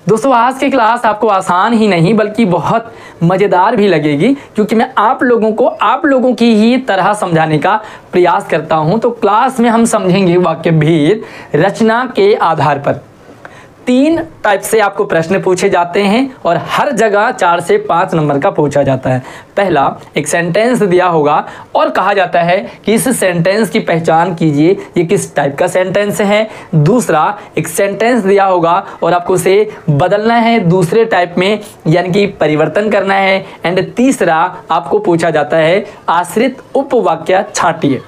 दोस्तों आज की क्लास आपको आसान ही नहीं बल्कि बहुत मज़ेदार भी लगेगी, क्योंकि मैं आप लोगों की ही तरह समझाने का प्रयास करता हूं। तो क्लास में हम समझेंगे वाक्य भेद रचना के आधार पर। 3 टाइप से आपको प्रश्न पूछे जाते हैं और हर जगह 4 से 5 नंबर का पूछा जाता है। पहला, एक सेंटेंस दिया होगा और कहा जाता है कि इस सेंटेंस की पहचान कीजिए, ये किस टाइप का सेंटेंस है। दूसरा, एक सेंटेंस दिया होगा और आपको उसे बदलना है दूसरे टाइप में, यानी कि परिवर्तन करना है। एंड तीसरा, आपको पूछा जाता है आश्रित उपवाक्य छांटिए।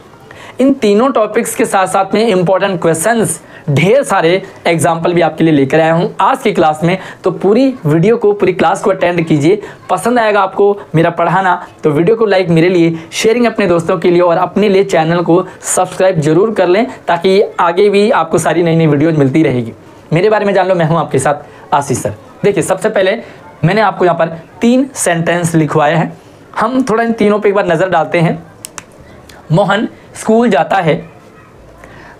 इन तीनों टॉपिक्स के साथ साथ में इंपॉर्टेंट क्वेश्चंस, ढेर सारे एग्जाम्पल भी आपके लिए लेकर आया हूं आज की क्लास में। तो पूरी क्लास को अटेंड कीजिए। पसंद आएगा आपको मेरा पढ़ाना तो वीडियो को लाइक मेरे लिए, शेयरिंग अपने दोस्तों के लिए और अपने लिए चैनल को सब्सक्राइब जरूर कर लें, ताकि आगे भी आपको सारी नई नई वीडियोज मिलती रहेगी। मेरे बारे में जान लो, मैं हूँ आपके साथ आशीष सर। देखिए, सबसे पहले मैंने आपको यहाँ पर 3 सेंटेंस लिखवाए हैं। हम थोड़ा इन तीनों पर एक बार नज़र डालते हैं। मोहन स्कूल जाता है।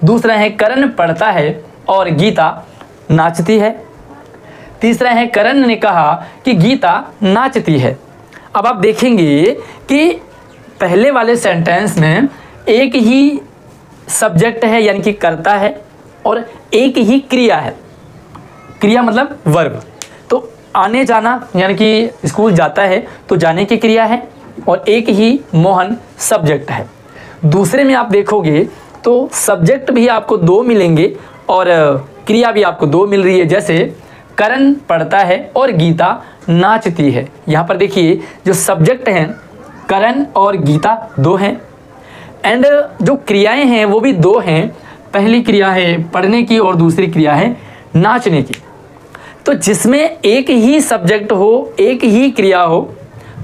दूसरा है करण पढ़ता है और गीता नाचती है। तीसरा है करण ने कहा कि गीता नाचती है। अब आप देखेंगे कि पहले वाले सेंटेंस में एक ही सब्जेक्ट है, यानी कि कर्ता है, और एक ही क्रिया है। क्रिया मतलब वर्ब। तो आने जाना, यानी कि स्कूल जाता है तो जाने की क्रिया है, और एक ही मोहन सब्जेक्ट है। दूसरे में आप देखोगे तो सब्जेक्ट भी आपको 2 मिलेंगे और क्रिया भी आपको 2 मिल रही है। जैसे करण पढ़ता है और गीता नाचती है। यहाँ पर देखिए, जो सब्जेक्ट हैं करण और गीता 2 हैं, एंड जो क्रियाएं हैं वो भी 2 हैं। पहली क्रिया है पढ़ने की और दूसरी क्रिया है नाचने की। तो जिसमें एक ही सब्जेक्ट हो, एक ही क्रिया हो,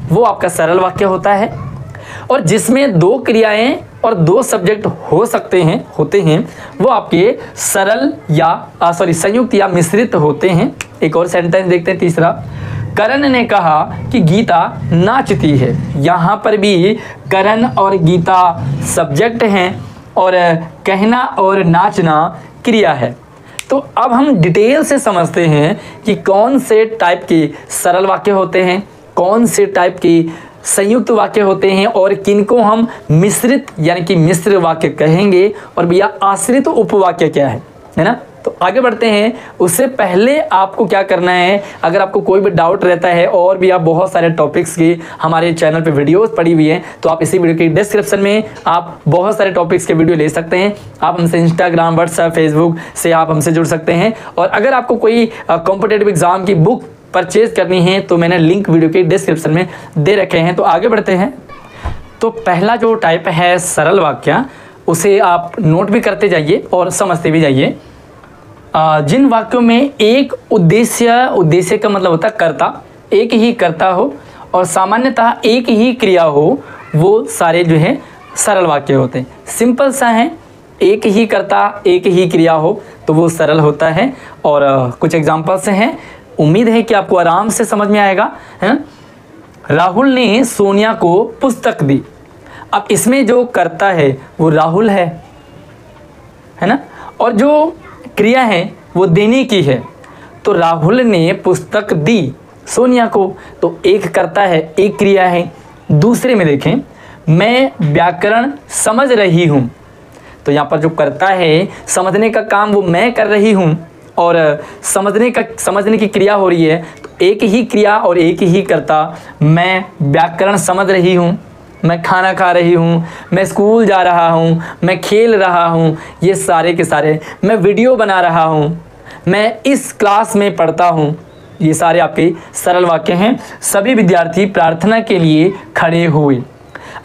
वो आपका सरल वाक्य होता है। और जिसमें 2 क्रियाएं और 2 सब्जेक्ट होते हैं वो आपके सरल या संयुक्त या मिश्रित होते हैं। एक और सेंटेंस देखते हैं। तीसरा, करण ने कहा कि गीता नाचती है। यहाँ पर भी करण और गीता सब्जेक्ट हैं और कहना और नाचना क्रिया है। तो अब हम डिटेल से समझते हैं कि कौन से टाइप के सरल वाक्य होते हैं, कौन से टाइप के संयुक्त वाक्य होते हैं, और किनको हम मिश्रित यानी कि मिश्र वाक्य कहेंगे, और भैया आश्रित उपवाक्य क्या है ना। तो आगे बढ़ते हैं। उससे पहले आपको क्या करना है, अगर आपको कोई भी डाउट रहता है, और भी आप बहुत सारे टॉपिक्स की हमारे चैनल पे वीडियोस पड़ी हुई हैं, तो आप इसी वीडियो के डिस्क्रिप्शन में आप बहुत सारे टॉपिक्स के वीडियो ले सकते हैं। आप हमसे इंस्टाग्राम, व्हाट्सएप, फेसबुक से आप हमसे जुड़ सकते हैं। और अगर आपको कोई कॉम्पिटिटिव एग्जाम की बुक परचेज करनी है तो मैंने लिंक वीडियो के डिस्क्रिप्शन में दे रखे हैं। तो आगे बढ़ते हैं। तो पहला जो टाइप है सरल वाक्य, उसे आप नोट भी करते जाइए और समझते भी जाइए। जिन वाक्यों में एक उद्देश्य का मतलब होता है कर्ता, एक ही कर्ता हो और सामान्यतः एक ही क्रिया हो, वो सारे जो है सरल वाक्य होते हैं। सिंपल सा है, एक ही कर्ता एक ही क्रिया हो तो वो सरल होता है। और कुछ एग्जाम्पल्स हैं, उम्मीद है कि आपको आराम से समझ में आएगा। है, राहुल ने सोनिया को पुस्तक दी। अब इसमें जो कर्ता है वो राहुल है ना, और जो क्रिया है वो देने की है। तो राहुल ने पुस्तक दी सोनिया को, तो एक कर्ता है एक क्रिया है। दूसरे में देखें, मैं व्याकरण समझ रही हूँ, तो यहाँ पर जो कर्ता है समझने का काम वो मैं कर रही हूँ, और समझने की क्रिया हो रही है। तो एक ही क्रिया और एक ही कर्ता। मैं व्याकरण समझ रही हूँ, मैं खाना खा रही हूँ, मैं स्कूल जा रहा हूँ, मैं खेल रहा हूँ, ये सारे के सारे, मैं वीडियो बना रहा हूँ, मैं इस क्लास में पढ़ता हूँ, ये सारे आपके सरल वाक्य हैं। सभी विद्यार्थी प्रार्थना के लिए खड़े हुए।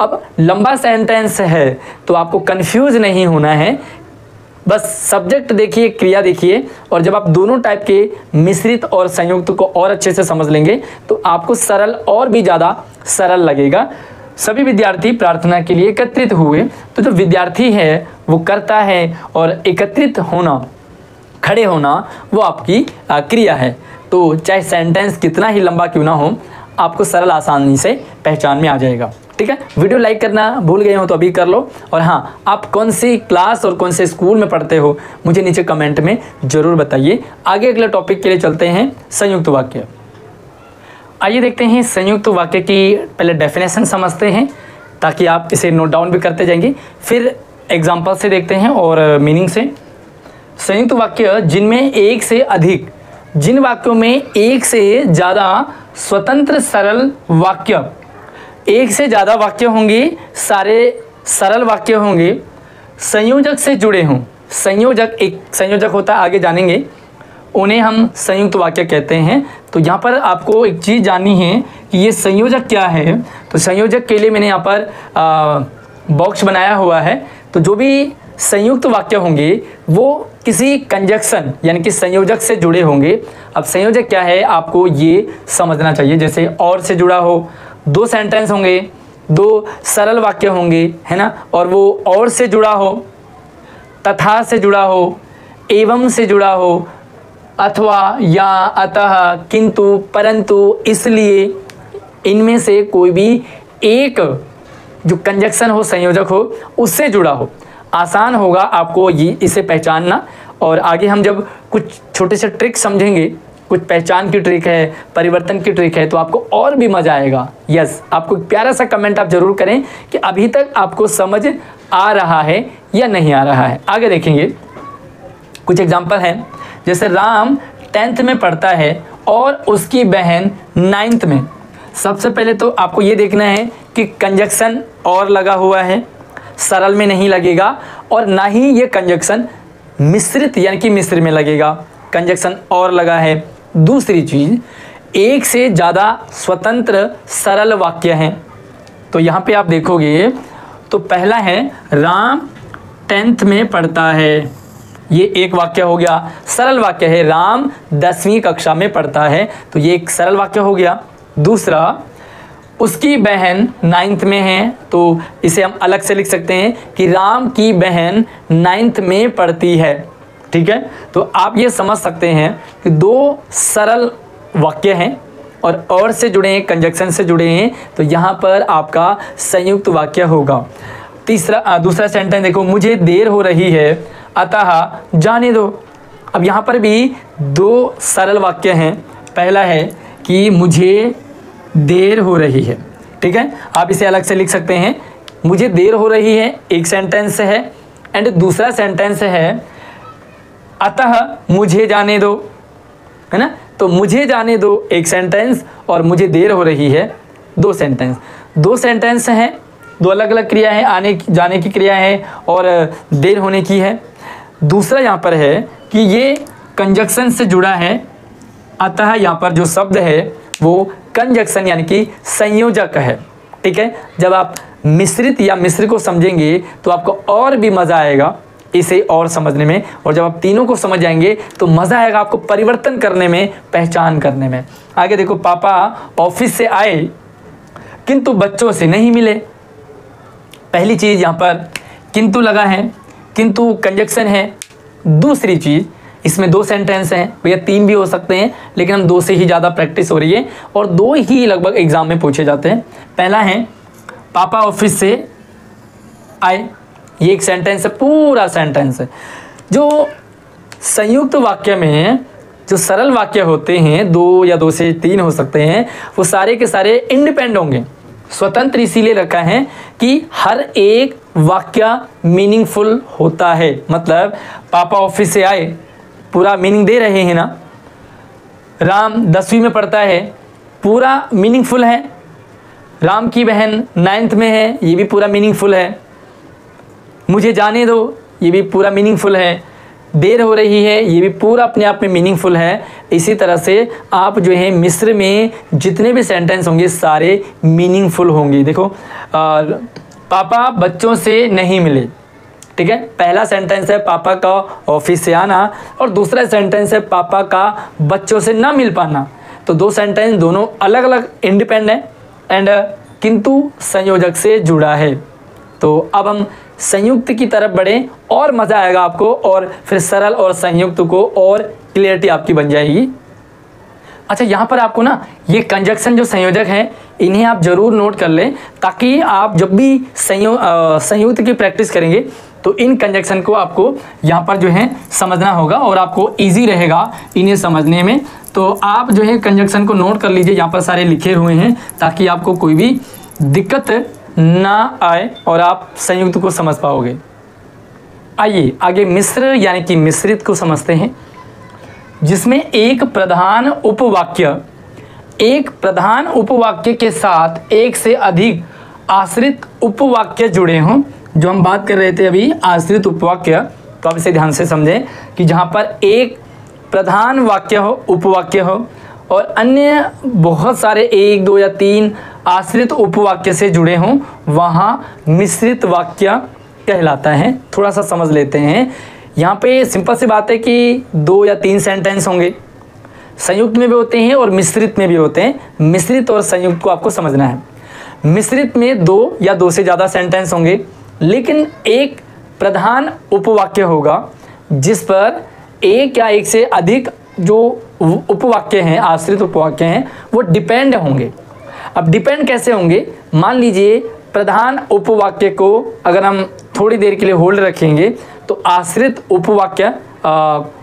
अब लंबा सेंटेंस है तो आपको कंफ्यूज नहीं होना है, बस सब्जेक्ट देखिए, क्रिया देखिए, और जब आप दोनों टाइप के मिश्रित और संयुक्त को और अच्छे से समझ लेंगे तो आपको सरल और भी ज़्यादा सरल लगेगा। सभी विद्यार्थी प्रार्थना के लिए एकत्रित हुए। तो जो विद्यार्थी है वो कर्ता है और एकत्रित होना, खड़े होना, वो आपकी क्रिया है। तो चाहे सेंटेंस कितना ही लंबा क्यों ना हो, आपको सरल आसानी से पहचान में आ जाएगा। ठीक है, वीडियो लाइक करना भूल गए हो तो अभी कर लो। और हाँ, आप कौन सी क्लास और कौन से स्कूल में पढ़ते हो मुझे नीचे कमेंट में ज़रूर बताइए। आगे अगले टॉपिक के लिए चलते हैं, संयुक्त वाक्य। आइए देखते हैं संयुक्त वाक्य की पहले डेफिनेशन समझते हैं ताकि आप इसे नोट डाउन भी करते जाएंगे, फिर एग्जाम्पल से देखते हैं और मीनिंग से। संयुक्त वाक्य जिनमें एक से अधिक, जिन वाक्यों में एक से ज़्यादा स्वतंत्र सरल वाक्य, एक से ज़्यादा वाक्य होंगे, सारे सरल वाक्य होंगे, संयोजक से जुड़े हों। संयोजक, एक संयोजक होता है, आगे जानेंगे, उन्हें हम संयुक्त वाक्य कहते हैं। तो यहाँ पर आपको एक चीज़ जाननी है कि ये संयोजक क्या है। तो संयोजक के लिए मैंने यहाँ पर बॉक्स बनाया हुआ है। तो जो भी संयुक्त वाक्य होंगे वो किसी कंजक्शन यानी कि संयोजक से जुड़े होंगे। अब संयोजक क्या है आपको ये समझना चाहिए। जैसे और से जुड़ा हो, दो सेंटेंस होंगे, दो सरल वाक्य होंगे, है ना, और वो और से जुड़ा हो, तथा से जुड़ा हो, एवं से जुड़ा हो, अथवा, या, अतः, किंतु, परंतु, इसलिए, इनमें से कोई भी एक जो कंजक्शन हो, संयोजक हो, उससे जुड़ा हो। आसान होगा आपको ये इसे पहचानना। और आगे हम जब कुछ छोटे से ट्रिक समझेंगे, कुछ पहचान की ट्रिक है, परिवर्तन की ट्रिक है, तो आपको और भी मज़ा आएगा। यस, आपको प्यारा सा कमेंट आप ज़रूर करें कि अभी तक आपको समझ आ रहा है या नहीं आ रहा है। आगे देखेंगे कुछ एग्जाम्पल हैं। जैसे राम 10th में पढ़ता है और उसकी बहन 9th में। सबसे पहले तो आपको ये देखना है कि कंजक्शन और लगा हुआ है, सरल में नहीं लगेगा, और ना ही ये कंजक्शन मिश्रित यानी कि मिश्र में लगेगा, कंजक्शन और लगा है। दूसरी चीज़, एक से ज़्यादा स्वतंत्र सरल वाक्य हैं। तो यहाँ पे आप देखोगे तो पहला है राम 10th में पढ़ता है, ये एक वाक्य हो गया, सरल वाक्य है। राम 10वीं कक्षा में पढ़ता है, तो ये एक सरल वाक्य हो गया। दूसरा, उसकी बहन 9th में है, तो इसे हम अलग से लिख सकते हैं कि राम की बहन 9th में पढ़ती है। ठीक है, तो आप ये समझ सकते हैं कि दो सरल वाक्य हैं और से जुड़े हैं, कंजक्शन से जुड़े हैं, तो यहाँ पर आपका संयुक्त वाक्य होगा। दूसरा सेंटेंस देखो, मुझे देर हो रही है अतः जाने दो। अब यहाँ पर भी दो सरल वाक्य हैं। पहला है कि मुझे देर हो रही है, ठीक है, आप इसे अलग से लिख सकते हैं, मुझे देर हो रही है, एक सेंटेंस है, एंड दूसरा सेंटेंस है अतः मुझे जाने दो, है ना। तो मुझे जाने दो एक सेंटेंस और मुझे देर हो रही है दो सेंटेंस। दो सेंटेंस हैं, दो अलग अलग क्रिया है, आने जाने की क्रिया है और देर होने की है। दूसरा यहाँ पर है कि ये कंजक्शन से जुड़ा है, अतः यहाँ पर जो शब्द है वो कंजक्शन यानी कि संयोजक है। ठीक है, जब आप मिश्रित या मिश्र को समझेंगे तो आपको और भी मज़ा आएगा इसे और समझने में, और जब आप तीनों को समझ जाएंगे तो मज़ा आएगा आपको परिवर्तन करने में, पहचान करने में। आगे देखो, पापा ऑफिस से आए किंतु बच्चों से नहीं मिले। पहली चीज़ यहाँ पर किंतु लगा है, किंतु कंजक्शन है। दूसरी चीज़, इसमें दो सेंटेंस हैं, भैया तीन भी हो सकते हैं, लेकिन हम दो से ही ज़्यादा प्रैक्टिस हो रही है और दो ही लगभग एग्जाम में पूछे जाते हैं। पहला है पापा ऑफिस से आए, ये एक सेंटेंस है, पूरा सेंटेंस है। जो संयुक्त वाक्य में जो सरल वाक्य होते हैं, दो या दो से तीन हो सकते हैं, वो सारे के सारे इंडिपेंडेंट होंगे, स्वतंत्र इसीलिए रखा है कि हर एक वाक्य मीनिंगफुल होता है। मतलब पापा ऑफिस से आए, पूरा मीनिंग दे रहे हैं ना। राम 10वीं में पढ़ता है, पूरा मीनिंगफुल है। राम की बहन 9th में है, ये भी पूरा मीनिंगफुल है। मुझे जाने दो, ये भी पूरा मीनिंगफुल है। देर हो रही है, ये भी पूरा अपने आप में मीनिंगफुल है। इसी तरह से आप जो है मिस्र में जितने भी सेंटेंस होंगे सारे मीनिंगफुल होंगे। देखो, पापा बच्चों से नहीं मिले, ठीक है, पहला सेंटेंस है पापा का ऑफिस से आना और दूसरा सेंटेंस है पापा का बच्चों से ना मिल पाना। तो दो सेंटेंस दोनों अलग अलग इंडिपेंडेंट एंड किंतु संयोजक से जुड़ा है। तो अब हम संयुक्त की तरफ बढ़ें और मज़ा आएगा आपको, और फिर सरल और संयुक्त को और क्लियरिटी आपकी बन जाएगी। अच्छा, यहाँ पर आपको ना ये कंजक्शन जो संयोजक हैं इन्हें आप जरूर नोट कर लें, ताकि आप जब भी संयुक्त की प्रैक्टिस करेंगे तो इन कंजक्शन को आपको यहाँ पर जो है समझना होगा और आपको इजी रहेगा इन्हें समझने में। तो आप जो है कंजक्शन को नोट कर लीजिए, यहाँ पर सारे लिखे हुए हैं ताकि आपको कोई भी दिक्कत ना आए और आप संयुक्त को समझ पाओगे। आइए आगे मिश्र यानी कि मिश्रित को समझते हैं, जिसमें एक प्रधान उपवाक्य के साथ एक से अधिक आश्रित उपवाक्य जुड़े हों। जो हम बात कर रहे थे अभी आश्रित उपवाक्य, तो आप इसे ध्यान से समझें कि जहाँ पर एक प्रधान वाक्य हो, उपवाक्य हो, और अन्य बहुत सारे 1, 2 या 3 आश्रित उपवाक्य से जुड़े हों, वहाँ मिश्रित वाक्य कहलाता है। थोड़ा सा समझ लेते हैं। यहाँ पे सिंपल सी बात है कि 2 या 3 सेंटेंस होंगे, संयुक्त में भी होते हैं और मिश्रित में भी होते हैं। मिश्रित और संयुक्त को आपको समझना है। मिश्रित में 2 या 2 से ज़्यादा सेंटेंस होंगे, लेकिन एक प्रधान उपवाक्य होगा जिस पर एक या एक से अधिक जो उपवाक्य हैं, आश्रित उपवाक्य हैं, वो डिपेंड होंगे। अब डिपेंड कैसे होंगे? मान लीजिए प्रधान उपवाक्य को अगर हम थोड़ी देर के लिए होल्ड रखेंगे तो आश्रित उपवाक्य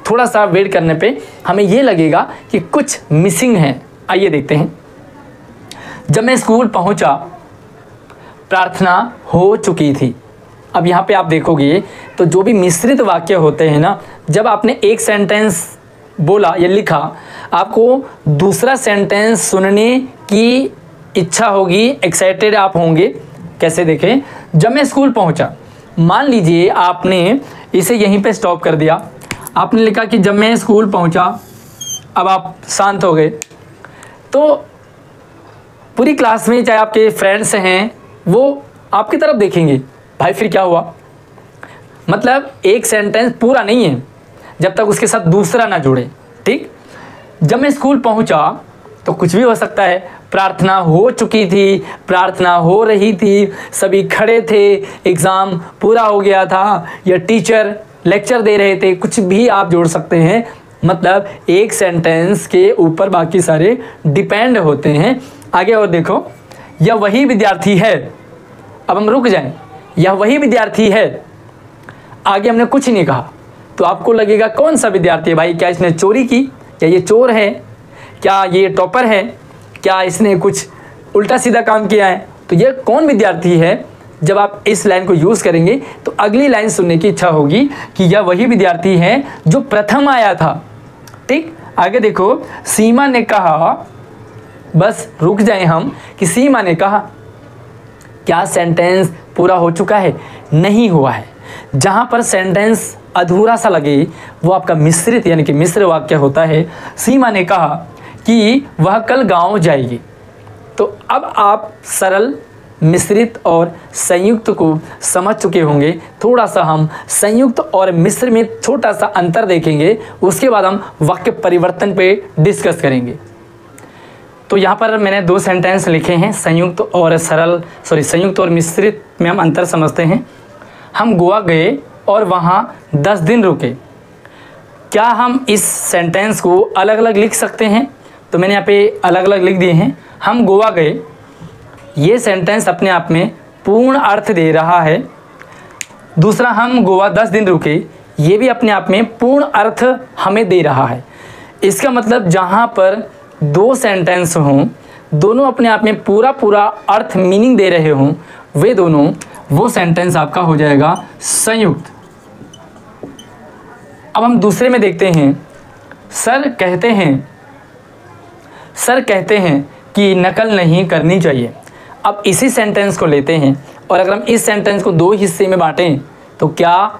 थोड़ा सा वेट करने पे हमें ये लगेगा कि कुछ मिसिंग है। आइए देखते हैं। जब मैं स्कूल पहुंचा, प्रार्थना हो चुकी थी। अब यहाँ पे आप देखोगे तो जो भी मिश्रित वाक्य होते हैं ना, जब आपने एक सेंटेंस बोला या लिखा, आपको दूसरा सेंटेंस सुनने की इच्छा होगी, एक्साइटेड आप होंगे। कैसे देखें? जब मैं स्कूल पहुंचा, मान लीजिए आपने इसे यहीं पे स्टॉप कर दिया, आपने लिखा कि जब मैं स्कूल पहुंचा। अब आप शांत हो गए, तो पूरी क्लास में चाहे आपके फ्रेंड्स हैं वो आपकी तरफ देखेंगे, भाई फिर क्या हुआ? मतलब एक सेंटेंस पूरा नहीं है जब तक उसके साथ दूसरा ना जुड़े। ठीक, जब मैं स्कूल पहुंचा तो कुछ भी हो सकता है। प्रार्थना हो चुकी थी, प्रार्थना हो रही थी, सभी खड़े थे, एग्ज़ाम पूरा हो गया था, या टीचर लेक्चर दे रहे थे, कुछ भी आप जोड़ सकते हैं। मतलब एक सेंटेंस के ऊपर बाकी सारे डिपेंड होते हैं। आगे और देखो, यह वही विद्यार्थी है। अब हम रुक जाएं, यह वही विद्यार्थी है। आगे हमने कुछ नहीं कहा तो आपको लगेगा कौन सा विद्यार्थी है भाई? क्या इसने चोरी की? क्या ये चोर है? क्या ये टॉपर है? क्या इसने कुछ उल्टा सीधा काम किया है? तो ये कौन विद्यार्थी है? जब आप इस लाइन को यूज़ करेंगे तो अगली लाइन सुनने की इच्छा होगी कि यह वही विद्यार्थी है जो प्रथम आया था। ठीक, आगे देखो, सीमा ने कहा। बस रुक जाएं हम कि सीमा ने कहा। क्या सेंटेंस पूरा हो चुका है? नहीं हुआ है। जहाँ पर सेंटेंस अधूरा सा लगे वो आपका मिश्रित यानी कि मिश्र वाक्य होता है। सीमा ने कहा कि वह कल गांव जाएगी। तो अब आप सरल, मिश्रित और संयुक्त को समझ चुके होंगे। थोड़ा सा हम संयुक्त और मिश्र में छोटा सा अंतर देखेंगे, उसके बाद हम वाक्य परिवर्तन पे डिस्कस करेंगे। तो यहाँ पर मैंने 2 सेंटेंस लिखे हैं, संयुक्त और मिश्रित में हम अंतर समझते हैं। हम गोवा गए और वहाँ 10 दिन रुके। क्या हम इस सेंटेंस को अलग अलग लिख सकते हैं? तो मैंने यहाँ पे अलग अलग लिख दिए हैं। हम गोवा गए, ये सेंटेंस अपने आप में पूर्ण अर्थ दे रहा है। दूसरा, हम गोवा 10 दिन रुके, ये भी अपने आप में पूर्ण अर्थ हमें दे रहा है। इसका मतलब जहाँ पर 2 सेंटेंस हों, दोनों अपने आप में पूरा अर्थ, मीनिंग दे रहे हों, वे दोनों, वो सेंटेंस आपका हो जाएगा संयुक्त। अब हम दूसरे में देखते हैं। सर कहते हैं कि नकल नहीं करनी चाहिए। अब इसी सेंटेंस को लेते हैं और अगर हम इस सेंटेंस को 2 हिस्से में बांटें तो क्या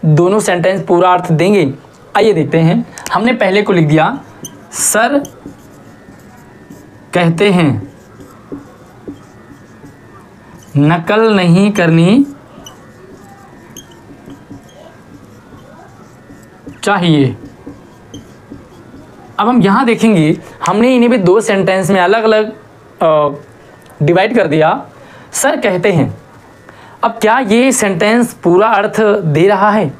दोनों सेंटेंस पूरा अर्थ देंगे? आइए देखते हैं। हमने पहले को लिख दिया, सर कहते हैं नकल नहीं करनी चाहिए। अब हम यहाँ देखेंगे, हमने इन्हें भी 2 सेंटेंस में अलग अलग डिवाइड कर दिया। सर कहते हैं, अब क्या ये सेंटेंस पूरा अर्थ दे रहा है?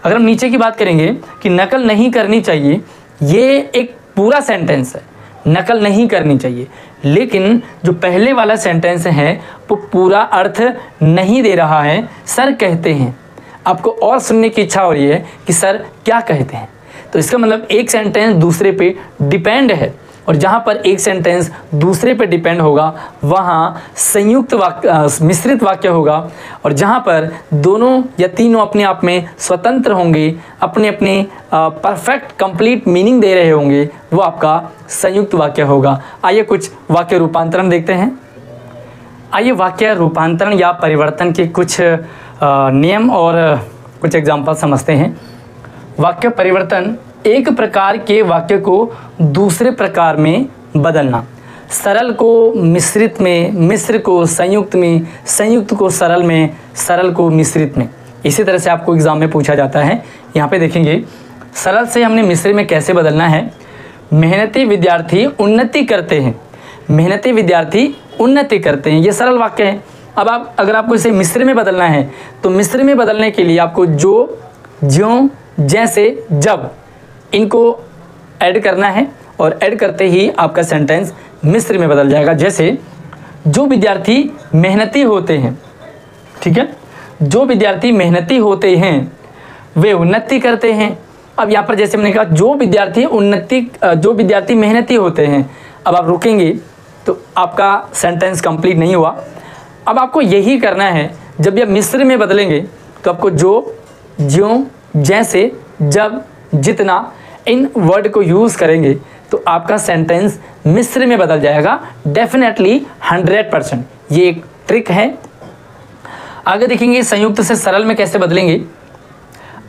अगर हम नीचे की बात करेंगे कि नकल नहीं करनी चाहिए, ये एक पूरा सेंटेंस है, नकल नहीं करनी चाहिए। लेकिन जो पहले वाला सेंटेंस है वो पूरा अर्थ नहीं दे रहा है। सर कहते हैं, आपको और सुनने की इच्छा हो रही है कि सर क्या कहते हैं, तो इसका मतलब एक सेंटेंस दूसरे पे डिपेंड है, और जहाँ पर एक सेंटेंस दूसरे पे डिपेंड होगा वहाँ संयुक्त वाक्य, मिश्रित वाक्य होगा। और जहाँ पर दोनों या तीनों अपने आप में स्वतंत्र होंगे, अपने अपने परफेक्ट कंप्लीट मीनिंग दे रहे होंगे, वो आपका संयुक्त वाक्य होगा। आइए कुछ वाक्य रूपांतरण देखते हैं। आइए वाक्य रूपांतरण या परिवर्तन के कुछ नियम और कुछ एग्जाम्पल समझते हैं। वाक्य परिवर्तन, एक प्रकार के वाक्य को दूसरे प्रकार में बदलना। सरल को मिश्रित में, मिश्र को संयुक्त में, संयुक्त को सरल में, सरल को मिश्रित में। इसी तरह से आपको एग्जाम में पूछा जाता है। यहाँ पे देखेंगे सरल से हमने मिश्र में कैसे बदलना है। मेहनती विद्यार्थी उन्नति करते हैं, मेहनती विद्यार्थी उन्नति करते हैं, ये सरल वाक्य है। अब अगर आपको इसे मिश्र में बदलना है तो मिश्र में बदलने के लिए आपको जो, ज्यों, जैसे, जब इनको ऐड करना है, और ऐड करते ही आपका सेंटेंस मिश्र में बदल जाएगा। जैसे जो विद्यार्थी मेहनती होते हैं, ठीक है, जो विद्यार्थी मेहनती होते हैं वे उन्नति करते हैं। अब यहाँ पर जैसे मैंने कहा जो विद्यार्थी मेहनती होते हैं, अब आप रुकेंगे तो आपका सेंटेंस कंप्लीट नहीं हुआ। अब आपको यही करना है, जब यह मिश्र में बदलेंगे तो आपको जो, ज्यों, जैसे, जब, जितना इन वर्ड को यूज़ करेंगे तो आपका सेंटेंस मिश्र में बदल जाएगा डेफिनेटली 100%। ये एक ट्रिक है। आगे देखेंगे संयुक्त से सरल में कैसे बदलेंगे।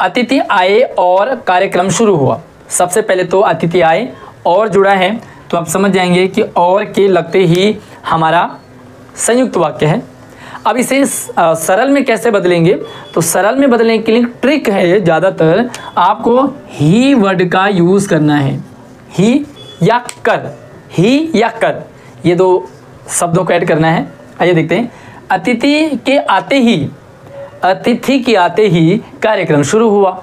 अतिथि आए और कार्यक्रम शुरू हुआ। सबसे पहले तो अतिथि आए और जुड़ा है तो आप समझ जाएंगे कि और के लगते ही हमारा संयुक्त वाक्य है। अब इसे सरल में कैसे बदलेंगे, तो सरल में बदलने के लिए ट्रिक है, ज़्यादातर आपको ही वर्ड का यूज़ करना है। ही या कर, ही या कर, ये दो शब्दों को ऐड करना है। आइए देखते हैं। अतिथि के आते ही, अतिथि के आते ही कार्यक्रम शुरू हुआ।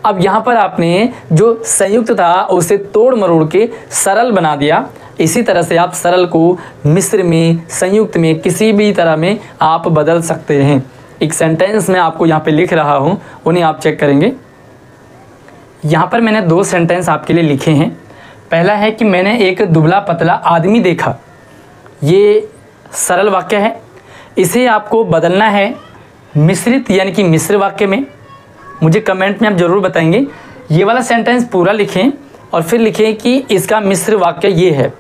अब यहाँ पर आपने जो संयुक्त था उसे तोड़ मरोड़ के सरल बना दिया। इसी तरह से आप सरल को मिश्र में, संयुक्त में, किसी भी तरह में आप बदल सकते हैं। एक सेंटेंस में आपको यहाँ पे लिख रहा हूँ, उन्हें आप चेक करेंगे। यहाँ पर मैंने दो सेंटेंस आपके लिए लिखे हैं। पहला है कि मैंने एक दुबला पतला आदमी देखा, ये सरल वाक्य है। इसे आपको बदलना है मिश्रित यानी कि मिश्र वाक्य में। मुझे कमेंट में आप ज़रूर बताएंगे। ये वाला सेंटेंस पूरा लिखें और फिर लिखें कि इसका मिश्र वाक्य ये है।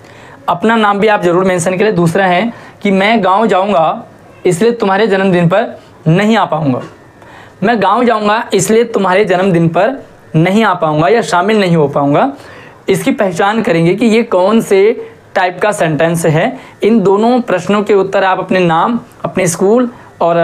अपना नाम भी आप ज़रूर मेंशन करें। दूसरा है कि मैं गांव जाऊंगा इसलिए तुम्हारे जन्मदिन पर नहीं आ पाऊंगा। मैं गांव जाऊंगा इसलिए तुम्हारे जन्मदिन पर नहीं आ पाऊंगा या शामिल नहीं हो पाऊंगा। इसकी पहचान करेंगे कि ये कौन से टाइप का सेंटेंस है। इन दोनों प्रश्नों के उत्तर आप अपने नाम, अपने स्कूल और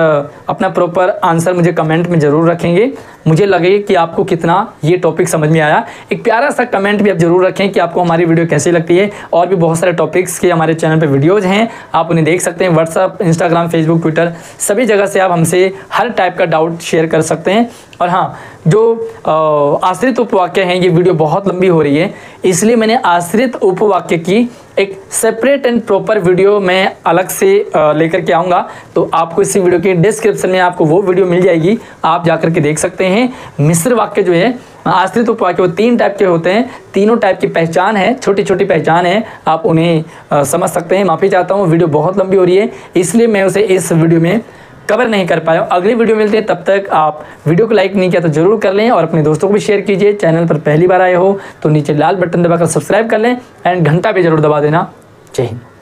अपना प्रॉपर आंसर मुझे कमेंट में ज़रूर रखेंगे। मुझे लगे कि आपको कितना ये टॉपिक समझ में आया। एक प्यारा सा कमेंट भी आप ज़रूर रखें कि आपको हमारी वीडियो कैसी लगती है। और भी बहुत सारे टॉपिक्स के हमारे चैनल पे वीडियोज़ हैं, आप उन्हें देख सकते हैं। व्हाट्सअप, इंस्टाग्राम, फेसबुक, ट्विटर सभी जगह से आप हमसे हर टाइप का डाउट शेयर कर सकते हैं। और हाँ, जो आश्रित उपवाक्य हैं, ये वीडियो बहुत लंबी हो रही है इसलिए मैंने आश्रित उपवाक्य की एक सेपरेट एंड प्रॉपर वीडियो मैं अलग से लेकर के आऊँगा। तो आपको इसी वीडियो के डिस्क्रिप्शन में आपको वो वीडियो मिल जाएगी, आप जाकर के देख सकते हैं। मिश्र वाक्य जो है, आश्रित उपवाक्य वो 3 टाइप के होते हैं। तीनों टाइप की पहचान है, छोटी छोटी पहचान है, आप उन्हें समझ सकते हैं। माफ़ी चाहता हूँ, वीडियो बहुत लंबी हो रही है इसलिए मैं उसे इस वीडियो में कवर नहीं कर पाया। अगली वीडियो मिलते हैं, तब तक आप वीडियो को लाइक नहीं किया तो जरूर कर लें और अपने दोस्तों को भी शेयर कीजिए। चैनल पर पहली बार आए हो तो नीचे लाल बटन दबाकर सब्सक्राइब कर लें एंड घंटा भी जरूर दबा देना। जय हिंद।